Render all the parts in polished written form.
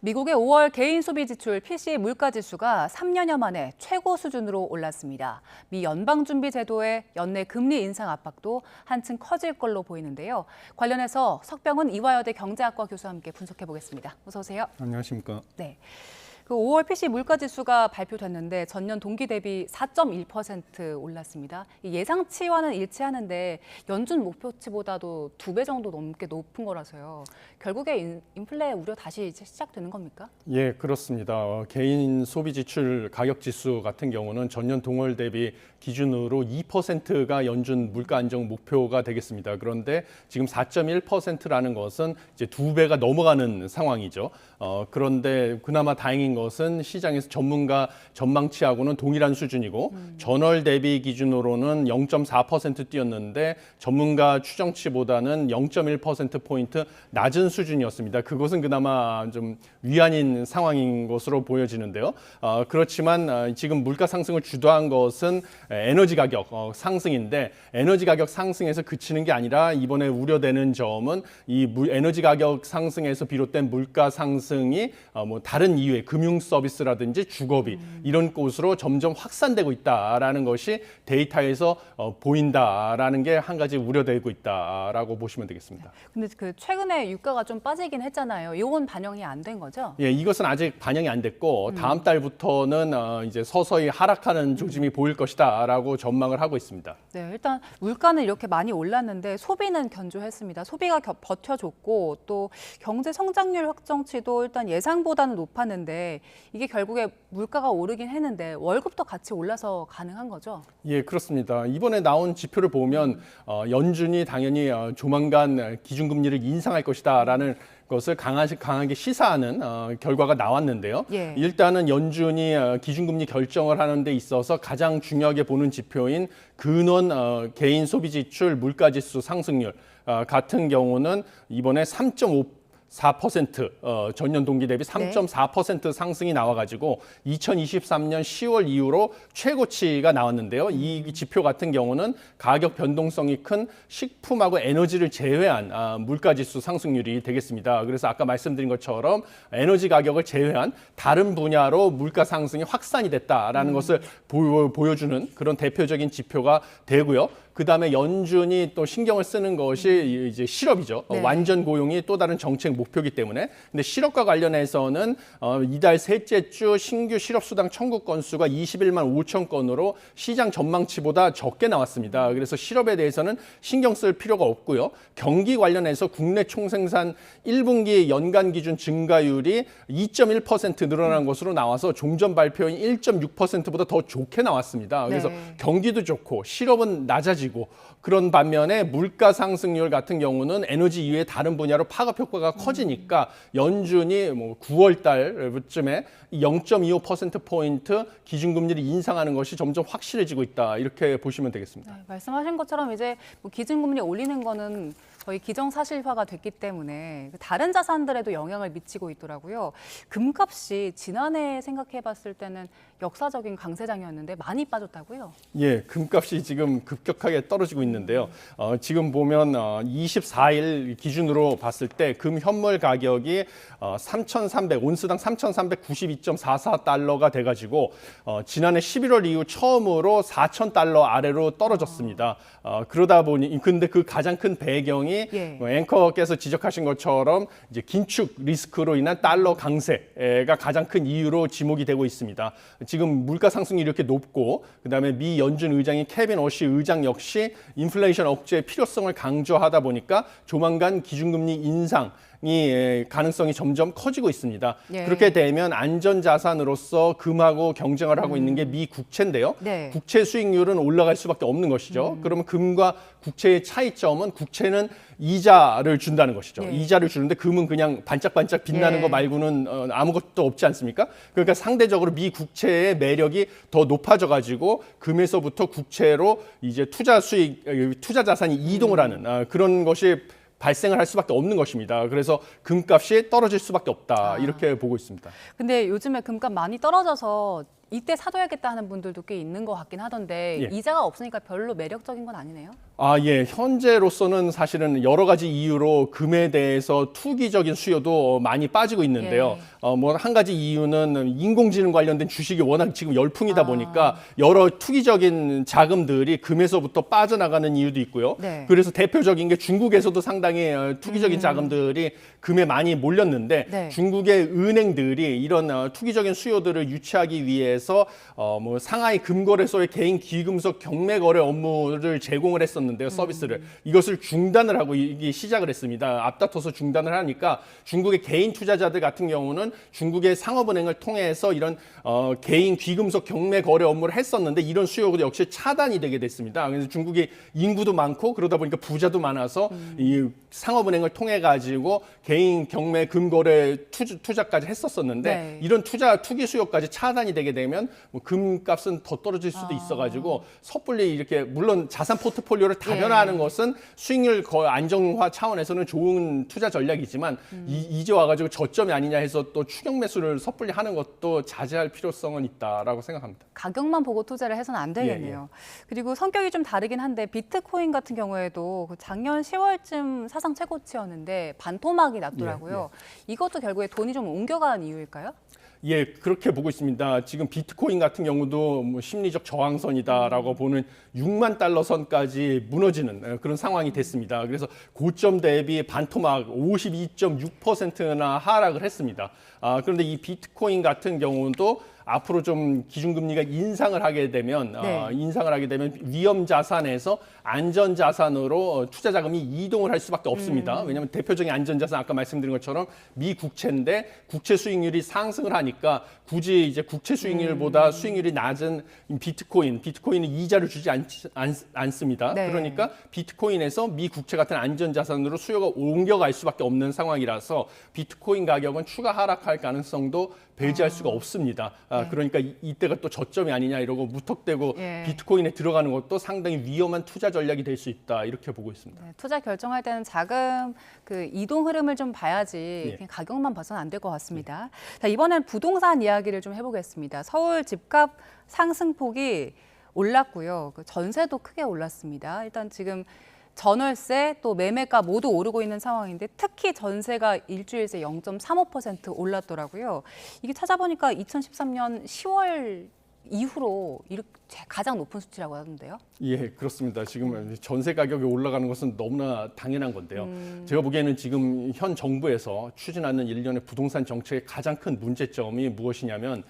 미국의 5월 개인 소비 지출 PCE 물가 지수가 3년여 만에 최고 수준으로 올랐습니다. 미 연방준비제도의 연내 금리 인상 압박도 한층 커질 걸로 보이는데요. 관련해서 석병훈 이화여대 경제학과 교수와 함께 분석해 보겠습니다. 어서 오세요. 안녕하십니까. 네. 5월 PCE 물가 지수가 발표됐는데 전년 동기 대비 4.1% 올랐습니다. 예상치와는 일치하는데 연준 목표치보다도 2배 정도 넘게 높은 거라서요. 결국에 인플레 우려 다시 시작되는 겁니까? 예, 그렇습니다. 개인 소비 지출 가격 지수 같은 경우는 전년 동월 대비 기준으로 2%가 연준 물가 안정 목표가 되겠습니다. 그런데 지금 4.1%라는 것은 이제 2배가 넘어가는 상황이죠. 그런데 그나마 다행인 것은 시장에서 전문가 전망치하고는 동일한 수준이고 전월 대비 기준으로는 0.4% 뛰었는데 전문가 추정치보다는 0.1%포인트 낮은 수준이었습니다. 그것은 그나마 좀 위안인 상황인 것으로 보여지는데요. 그렇지만 지금 물가 상승을 주도한 것은 에너지 가격 상승인데 에너지 가격 상승에서 그치는 게 아니라 이번에 우려되는 점은 이 에너지 가격 상승에서 비롯된 물가 상승이 뭐 다른 이유의 금융 서비스라든지 주거비 이런 곳으로 점점 확산되고 있다라는 것이 데이터에서 보인다라는 게 한 가지 우려되고 있다라고 보시면 되겠습니다. 근데 최근에 유가가 좀 빠지긴 했잖아요. 이건 반영이 안 된 거죠? 예, 이것은 아직 반영이 안 됐고 다음 달부터는 이제 서서히 하락하는 조짐이 보일 것이다라고 전망을 하고 있습니다. 네, 일단 물가는 이렇게 많이 올랐는데 소비는 견조했습니다. 소비가 버텨줬고 또 경제 성장률 확정치도 일단 예상보다는 높았는데 이게 결국에 물가가 오르긴 했는데 월급도 같이 올라서 가능한 거죠? 예, 그렇습니다. 이번에 나온 지표를 보면 연준이 당연히 조만간 기준금리를 인상할 것이다라는 것을 강하게 시사하는 결과가 나왔는데요. 예. 일단은 연준이 기준금리 결정을 하는 데 있어서 가장 중요하게 보는 지표인 근원 개인 소비지출 물가지수 상승률 같은 경우는 이번에 3.4% 전년 동기 대비 3.4% 상승이 나와가지고 2023년 10월 이후로 최고치가 나왔는데요. 이 지표 같은 경우는 가격 변동성이 큰 식품하고 에너지를 제외한 물가지수 상승률이 되겠습니다. 그래서 아까 말씀드린 것처럼 에너지 가격을 제외한 다른 분야로 물가 상승이 확산이 됐다라는 것을 보여주는 그런 대표적인 지표가 되고요. 그다음에 연준이 또 신경을 쓰는 것이 이제 실업이죠. 네. 완전 고용이 또 다른 정책 목표이기 때문에. 근데 실업과 관련해서는 이달 셋째 주 신규 실업수당 청구 건수가 21만 5천 건으로 시장 전망치보다 적게 나왔습니다. 그래서 실업에 대해서는 신경 쓸 필요가 없고요. 경기 관련해서 국내 총생산 1분기 연간 기준 증가율이 2.1% 늘어난 것으로 나와서 종전 발표인 1.6%보다 더 좋게 나왔습니다. 그래서 경기도 좋고 실업은 낮아지고 그런 반면에 물가 상승률 같은 경우는 에너지 이외의 다른 분야로 파급 효과가 커지니까 연준이 뭐 9월 달쯤에 0.25%포인트 기준금리를 인상하는 것이 점점 확실해지고 있다. 이렇게 보시면 되겠습니다. 네, 말씀하신 것처럼 이제 뭐 기준금리 올리는 거는 거의 기정사실화가 됐기 때문에 다른 자산들에도 영향을 미치고 있더라고요. 금값이 지난해 생각해봤을 때는 역사적인 강세장이었는데 많이 빠졌다고요? 예, 금값이 지금 급격하게 떨어지고 있는데요. 지금 보면 24일 기준으로 봤을 때 금 현물 가격이 3,300 온스당 3,392.44달러가 돼가지고 지난해 11월 이후 처음으로 4,000달러 아래로 떨어졌습니다. 그러다 보니 근데 그 가장 큰 배경이 앵커께서 지적하신 것처럼 이제 긴축 리스크로 인한 달러 강세가 가장 큰 이유로 지목이 되고 있습니다. 지금 물가 상승이 이렇게 높고 그다음에 미 연준 의장인 케빈 워시 의장 역시 인플레이션 억제의 필요성을 강조하다 보니까 조만간 기준금리 인상이 가능성이 점점 커지고 있습니다. 예. 그렇게 되면 안전자산으로서 금하고 경쟁을 하고 있는 게 미 국채인데요. 네. 국채 수익률은 올라갈 수밖에 없는 것이죠. 그러면 금과 국채의 차이점은 국채는 이자를 준다는 것이죠. 이자를 주는데 금은 그냥 반짝반짝 빛나는 거 말고는 아무것도 없지 않습니까? 그러니까 상대적으로 미 국채의 매력이 더 높아져가지고 금에서부터 국채로 이제 투자 자산이 이동을 하는 그런 것이 발생을 할 수밖에 없는 것입니다. 그래서 금값이 떨어질 수밖에 없다. 이렇게 보고 있습니다. 근데 요즘에 금값 많이 떨어져서 이때 사둬야겠다 하는 분들도 꽤 있는 것 같긴 하던데 예. 이자가 없으니까 별로 매력적인 건 아니네요. 예. 현재로서는 사실은 여러 가지 이유로 금에 대해서 투기적인 수요도 많이 빠지고 있는데요. 뭐 한 가지 이유는 인공지능 관련된 주식이 워낙 지금 열풍이다 보니까 여러 투기적인 자금들이 금에서부터 빠져나가는 이유도 있고요. 네. 그래서 대표적인 게 중국에서도 상당히 투기적인 자금들이 금에 많이 몰렸는데 네. 중국의 은행들이 이런 투기적인 수요들을 유치하기 위해서 뭐 상하이 금거래소의 개인 기금속 경매 거래 업무를 제공을 했었는데요. 서비스를 이것을 중단을 하고 이게 시작을 했습니다. 앞다퉈서 중단을 하니까 중국의 개인 투자자들 같은 경우는 중국의 상업은행을 통해서 이런 개인 귀금속 경매 거래 업무를 했었는데 이런 수요도 역시 차단이 되게 됐습니다. 그래서 중국이 인구도 많고 그러다 보니까 부자도 많아서 이 상업은행을 통해 가지고 개인 경매 금거래 투자까지 했었었는데 네. 이런 투기 수요까지 차단이 되게 되면 뭐 금값은 더 떨어질 수도 있어가지고 섣불리 이렇게 물론 자산 포트폴리오를 다변화하는 것은 수익률 거의 안정화 차원에서는 좋은 투자 전략이지만 이제 와가지고 저점이 아니냐 해서 또 추격 매수를 섣불리 하는 것도 자제할 필요성은 있다라고 생각합니다. 가격만 보고 투자를 해서는 안 되겠네요. 그리고 성격이 좀 다르긴 한데 비트코인 같은 경우에도 그 작년 10월쯤 사상 최고치였는데 반토막이 났더라고요. 이것도 결국에 돈이 좀 옮겨간 이유일까요? 예, 그렇게 보고 있습니다. 지금 비트코인 같은 경우도 뭐 심리적 저항선이다라고 보는 6만 달러 선까지 무너지는 그런 상황이 됐습니다. 그래서 고점 대비 반토막 52.6%나 하락을 했습니다. 그런데 이 비트코인 같은 경우도 앞으로 좀 기준금리가 인상을 하게 되면 위험 자산에서 안전 자산으로 투자 자금이 이동을 할 수밖에 없습니다. 왜냐하면 대표적인 안전 자산 아까 말씀드린 것처럼 미 국채인데 국채 수익률이 상승을 하니까 굳이 이제 국채 수익률보다 수익률이 낮은 비트코인은 이자를 주지 않습니다. 네. 그러니까 비트코인에서 미 국채 같은 안전 자산으로 수요가 옮겨갈 수밖에 없는 상황이라서 비트코인 가격은 추가 하락할 가능성도 배제할 수가 없습니다. 그러니까 이때가 또 저점이 아니냐 이러고 무턱대고 비트코인에 들어가는 것도 상당히 위험한 투자 전략이 될 수 있다 이렇게 보고 있습니다. 네, 투자 결정할 때는 자금 그 이동 흐름을 좀 봐야지 그냥 가격만 봐서는 안 될 것 같습니다. 자, 이번엔 부동산 이야기를 좀 해보겠습니다. 서울 집값 상승폭이 올랐고요. 그 전세도 크게 올랐습니다. 일단 지금 전월세 또 매매가 모두 오르고 있는 상황인데 특히 전세가 일주일 새 0.35% 올랐더라고요. 이게 찾아보니까 2013년 10월 이후로 이렇게 가장 높은 수치라고 하던데요. 예, 그렇습니다. 지금 전세 가격이 올라가는 것은 너무나 당연한 건데요. 제가 보기에는 지금 현 정부에서 추진하는 일련의 부동산 정책의 가장 큰 문제점이 무엇이냐면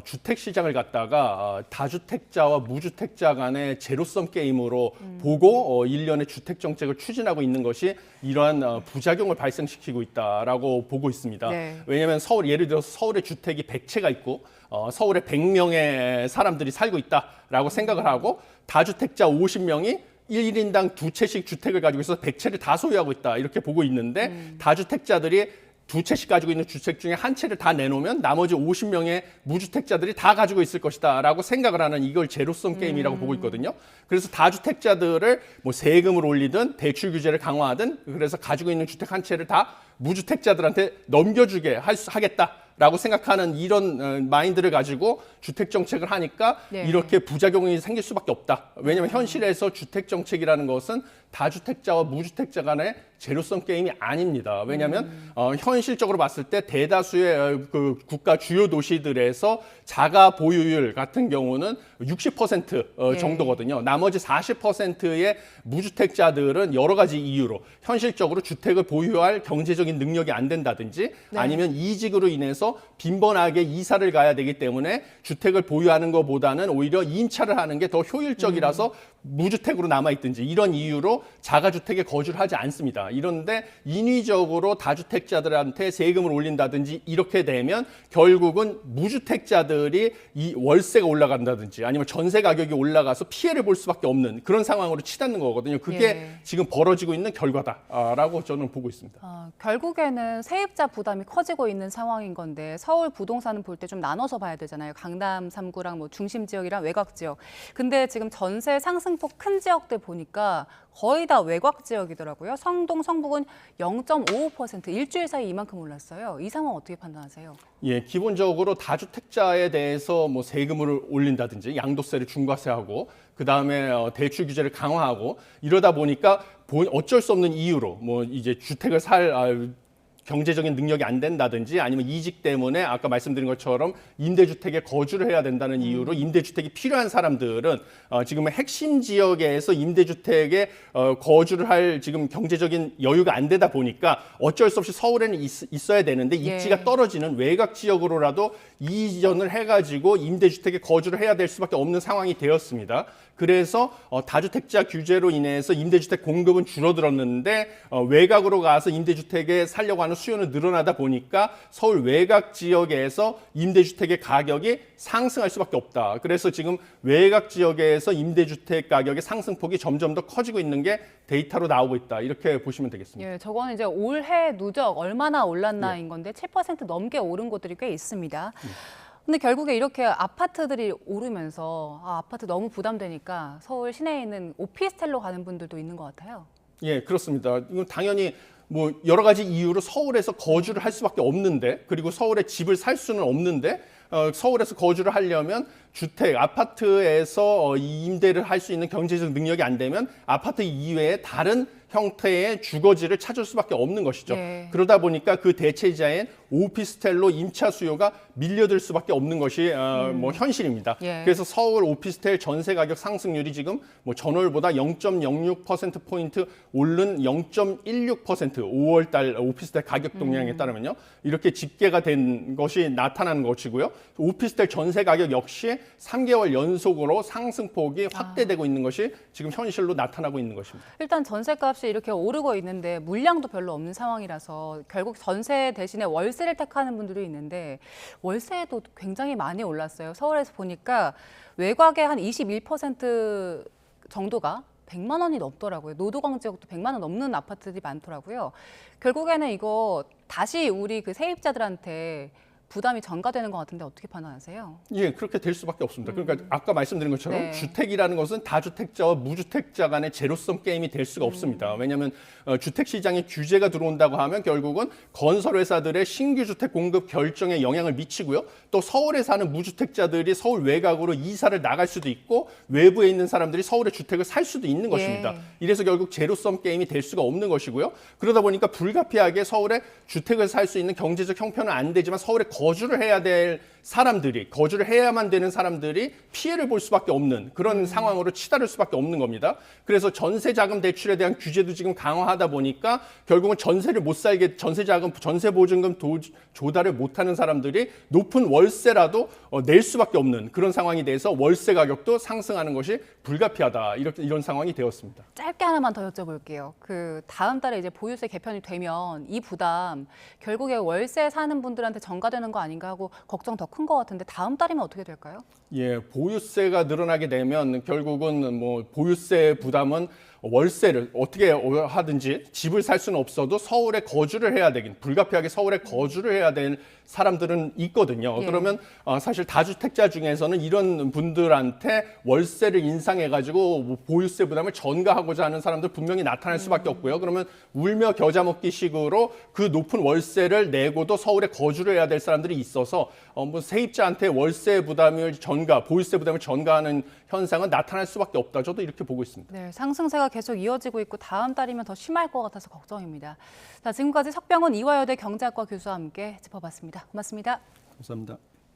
주택 시장을 갖다가 다주택자와 무주택자 간의 제로섬 게임으로 보고 일련의 주택 정책을 추진하고 있는 것이 이러한 부작용을 발생시키고 있다라고 보고 있습니다. 네. 왜냐하면 예를 들어서 서울에 주택이 100채가 있고 서울에 100명의 사람들이 살고 있다라고 생각을 하고 다주택자 50명이 1인당 2채씩 주택을 가지고 있어서 100채를 다 소유하고 있다 이렇게 보고 있는데 다주택자들이 2채씩 가지고 있는 주택 중에 한 채를 다 내놓으면 나머지 50명의 무주택자들이 다 가지고 있을 것이다 라고 생각을 하는 이걸 제로섬 게임이라고 보고 있거든요. 그래서 다주택자들을 뭐 세금을 올리든 대출 규제를 강화하든 그래서 가지고 있는 주택 한 채를 다 무주택자들한테 넘겨주게 하겠다라고 생각하는 이런 마인드를 가지고 주택 정책을 하니까 이렇게 부작용이 생길 수밖에 없다. 왜냐하면 현실에서 주택 정책이라는 것은 다주택자와 무주택자 간의 제로섬 게임이 아닙니다. 왜냐하면 현실적으로 봤을 때 대다수의 그 국가 주요 도시들에서 자가 보유율 같은 경우는 60% 정도거든요. 나머지 40%의 무주택자들은 여러 가지 이유로 현실적으로 주택을 보유할 경제적인 능력이 안 된다든지 아니면 이직으로 인해서 빈번하게 이사를 가야 되기 때문에 주택을 보유하는 것보다는 오히려 임차를 하는 게 더 효율적이라서 무주택으로 남아있든지 이런 이유로 자가주택에 거주를 하지 않습니다. 이런데 인위적으로 다주택자들한테 세금을 올린다든지 이렇게 되면 결국은 무주택자들이 이 월세가 올라간다든지 아니면 전세 가격이 올라가서 피해를 볼 수밖에 없는 그런 상황으로 치닫는 거거든요. 그게 지금 벌어지고 있는 결과다라고 저는 보고 있습니다. 결국에는 세입자 부담이 커지고 있는 상황인 건데 건데 서울 부동산은 볼 때 좀 나눠서 봐야 되잖아요. 강남 3구랑 뭐 중심 지역이랑 외곽 지역. 근데 지금 전세 상승폭 큰 지역들 보니까 거의 다 외곽 지역이더라고요. 성동, 성북은 0.55% 일주일 사이 이만큼 올랐어요. 이 상황 어떻게 판단하세요? 예, 기본적으로 다주택자에 대해서 뭐 세금을 올린다든지 양도세를 중과세하고 그다음에 대출 규제를 강화하고 이러다 보니까 어쩔 수 없는 이유로 뭐 이제 주택을 살 경제적인 능력이 안 된다든지 아니면 이직 때문에 아까 말씀드린 것처럼 임대주택에 거주를 해야 된다는 이유로 임대주택이 필요한 사람들은 지금 핵심 지역에서 임대주택에 거주를 할 지금 경제적인 여유가 안 되다 보니까 어쩔 수 없이 서울에는 있어야 되는데 입지가 예. 떨어지는 외곽 지역으로라도 이전을 해가지고 임대주택에 거주를 해야 될 수밖에 없는 상황이 되었습니다. 그래서 다주택자 규제로 인해서 임대주택 공급은 줄어들었는데 외곽으로 가서 임대주택에 살려고 하는 수요는 늘어나다 보니까 서울 외곽 지역에서 임대주택의 가격이 상승할 수밖에 없다. 그래서 지금 외곽 지역에서 임대주택 가격의 상승폭이 점점 더 커지고 있는 게 데이터로 나오고 있다. 이렇게 보시면 되겠습니다. 예, 저거는 이제 올해 누적 얼마나 올랐나인 건데 7% 넘게 오른 곳들이 꽤 있습니다. 근데 결국에 이렇게 아파트들이 오르면서 아파트 너무 부담되니까 서울 시내에 있는 오피스텔로 가는 분들도 있는 것 같아요. 예, 그렇습니다. 이건 당연히 뭐 여러 가지 이유로 서울에서 거주를 할 수밖에 없는데 그리고 서울에 집을 살 수는 없는데 서울에서 거주를 하려면 주택, 아파트에서 임대를 할 수 있는 경제적 능력이 안 되면 아파트 이외에 다른 형태의 주거지를 찾을 수밖에 없는 것이죠. 예. 그러다 보니까 그 대체자인 오피스텔로 임차 수요가 밀려들 수밖에 없는 것이 뭐 현실입니다. 예. 그래서 서울 오피스텔 전세 가격 상승률이 지금 뭐 전월보다 0.06%포인트 오른 0.16% 5월 달 오피스텔 가격 동향에 따르면요. 이렇게 집계가 된 것이 나타나는 것이고요. 오피스텔 전세 가격 역시 3개월 연속으로 상승폭이 확대되고 있는 것이 지금 현실로 나타나고 있는 것입니다. 일단 전세값이 이렇게 오르고 있는데 물량도 별로 없는 상황이라서 결국 전세 대신에 월세를 택하는 분들도 있는데 월세도 굉장히 많이 올랐어요. 서울에서 보니까 외곽에 한 21% 정도가 100만 원이 넘더라고요. 노도광 지역도 100만 원 넘는 아파트들이 많더라고요. 결국에는 이거 다시 우리 그 세입자들한테 부담이 전가되는 것 같은데 어떻게 판단하세요? 예, 그렇게 될 수밖에 없습니다. 그러니까 아까 말씀드린 것처럼 네. 주택이라는 것은 다주택자와 무주택자 간의 제로섬 게임이 될 수가 없습니다. 왜냐하면 주택 시장에 규제가 들어온다고 하면 결국은 건설 회사들의 신규 주택 공급 결정에 영향을 미치고요. 또 서울에 사는 무주택자들이 서울 외곽으로 이사를 나갈 수도 있고 외부에 있는 사람들이 서울에 주택을 살 수도 있는 것입니다. 이래서 결국 제로섬 게임이 될 수가 없는 것이고요. 그러다 보니까 불가피하게 서울에 주택을 살 수 있는 경제적 형편은 안 되지만 서울에 거주를 해야 될 사람들이 거주를 해야만 되는 사람들이 피해를 볼 수밖에 없는 그런 상황으로 치달을 수밖에 없는 겁니다. 그래서 전세자금 대출에 대한 규제도 지금 강화하다 보니까 결국은 전세를 못 살게 전세자금 전세보증금 조달을 못하는 사람들이 높은 월세라도 낼 수밖에 없는 그런 상황이 돼서 월세 가격도 상승하는 것이 불가피하다 이런 상황이 되었습니다. 짧게 하나만 더 여쭤볼게요. 그 다음 달에 이제 보유세 개편이 되면 이 부담 결국에 월세 사는 분들한테 전가되는 거 아닌가 하고 걱정 더 큰 것 같은데 다음 달이면 어떻게 될까요? 예, 보유세가 늘어나게 되면 결국은 뭐 보유세 부담은 월세를 어떻게 하든지 집을 살 수는 없어도 서울에 거주를 해야 되긴 불가피하게 서울에 거주를 해야 될 사람들은 있거든요. 예. 그러면 사실 다주택자 중에서는 이런 분들한테 월세를 인상해가지고 뭐 보유세 부담을 전가하고자 하는 사람들 분명히 나타날 수밖에 없고요. 그러면 울며 겨자 먹기 식으로 그 높은 월세를 내고도 서울에 거주를 해야 될 사람들이 있어서 뭐 세입자한테 월세 부담을 보유세 부담을 전가하는 현상은 나타날 수밖에 없다. 저도 이렇게 보고 있습니다. 네, 상승세가 계속 이어지고 있고 다음 달이면 더 심할 것 같아서 걱정입니다. 자, 지금까지 석병훈 이화여대 경제학과 교수와 함께 짚어봤습니다. 고맙습니다. 감사합니다.